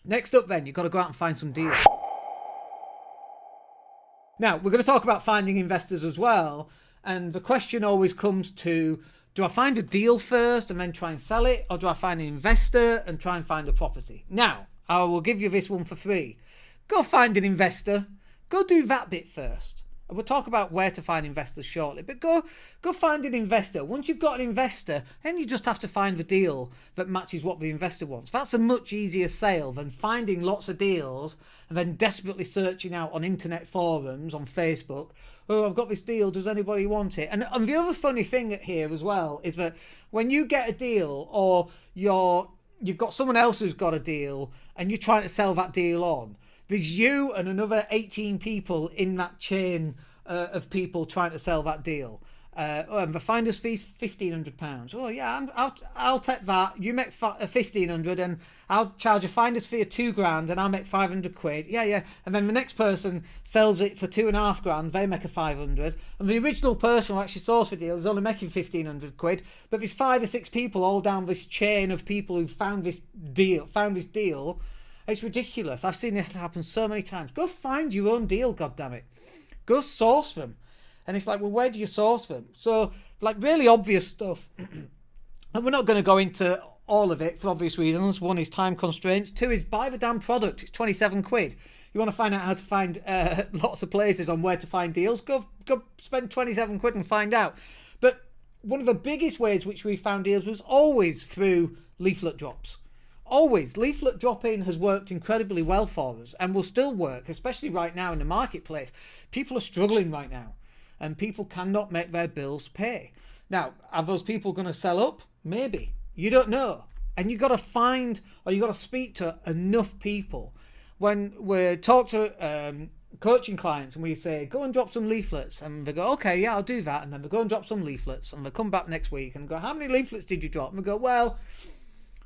Next up then, you've got to go out and find some deals. Now, we're going to talk about finding investors as well. And the question always comes to, do I find a deal first and then try and sell it? Or do I find an investor and try and find a property? Now, I will give you this one for free. Go find an investor. Go do that bit first. And we'll talk about where to find investors shortly. But go find an investor. Once you've got an investor, then you just have to find the deal that matches what the investor wants. That's a much easier sale than finding lots of deals and then desperately searching out on internet forums, on Facebook. Oh, I've got this deal. Does anybody want it? And the other funny thing here as well is that when you get a deal or you've got someone else who's got a deal and you're trying to sell that deal on, there's you and another 18 people in that chain of people trying to sell that deal. And the finder's fee's £1,500. Oh yeah, I'll take that. You make £1,500, and I'll charge a finder's fee of £2,000, and I'll make £500. Yeah. And then the next person sells it for £2,500. They make a £500, and the original person who actually sourced the deal is only making £1,500. But there's 5 or 6 people all down this chain of people who found this deal. It's ridiculous. I've seen it happen so many times. Go find your own deal, goddammit. Go source them. And it's like, well, where do you source them? So, like, really obvious stuff. And we're not going to go into all of it for obvious reasons. 1 is time constraints. 2 is buy the damn product. It's £27. You want to find out how to find lots of places on where to find deals? Go spend £27 and find out. But one of the biggest ways which we found deals was always through leaflet drops. Always. Leaflet dropping has worked incredibly well for us and will still work, especially right now in the marketplace. People are struggling right now and people cannot make their bills pay. Now, are those people going to sell up? Maybe. You don't know. And you've got to find, or you've got to speak to enough people. When we talk to coaching clients and we say, go and drop some leaflets, and they go, okay, yeah, I'll do that. And then they go and drop some leaflets, and they come back next week and go, how many leaflets did you drop? And we go, well,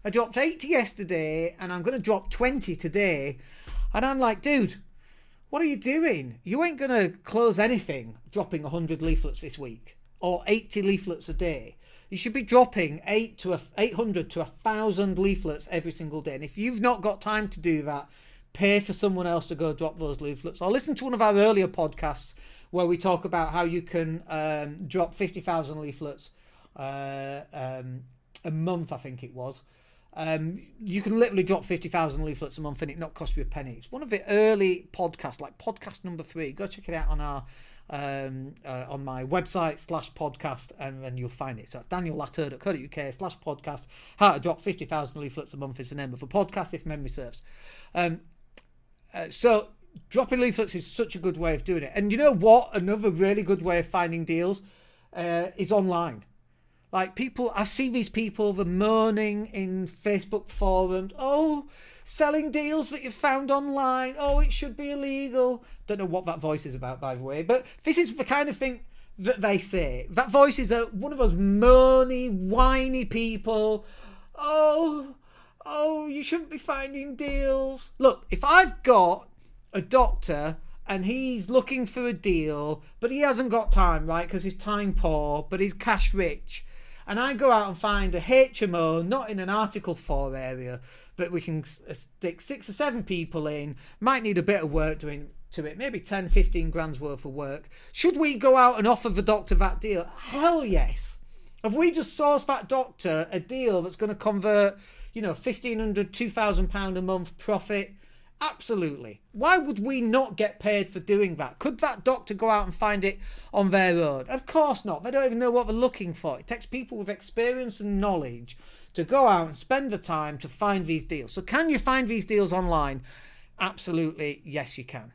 I dropped 80 yesterday and I'm going to drop 20 today. And I'm like, dude, what are you doing? You ain't going to close anything dropping 100 leaflets this week or 80 leaflets a day. You should be dropping 800 to 1,000 leaflets every single day. And if you've not got time to do that, pay for someone else to go drop those leaflets. Or listen to one of our earlier podcasts where we talk about how you can drop 50,000 leaflets a month, I think it was. You can literally drop 50,000 leaflets a month and it not cost you a penny. It's one of the early podcasts, like podcast number 3. Go check it out on our on my website /podcast, and then you'll find it. So daniellatto.co.uk/podcast. How to drop 50,000 leaflets a month is the name of the podcast, if memory serves. So dropping leaflets is such a good way of doing it. And you know what? Another really good way of finding deals is online. Like people, I see these people, they're moaning in Facebook forums, oh, selling deals that you found online, oh, it should be illegal. Don't know what that voice is about, by the way, but this is the kind of thing that they say. That voice is one of those moany, whiny people. Oh, you shouldn't be finding deals. Look, if I've got a doctor and he's looking for a deal, but he hasn't got time, right, because he's time poor, but he's cash rich, and I go out and find a HMO, not in an Article 4 area, but we can stick 6 or 7 people in, might need a bit of work doing to it, maybe 10, 15 grand's worth of work. Should we go out and offer the doctor that deal? Hell yes. Have we just sourced that doctor a deal that's going to convert, £1,500, £2,000 a month profit? Absolutely. Why would we not get paid for doing that? Could that doctor go out and find it on their own? Of course not. They don't even know what they're looking for. It takes people with experience and knowledge to go out and spend the time to find these deals. So can you find these deals online? Absolutely, yes you can.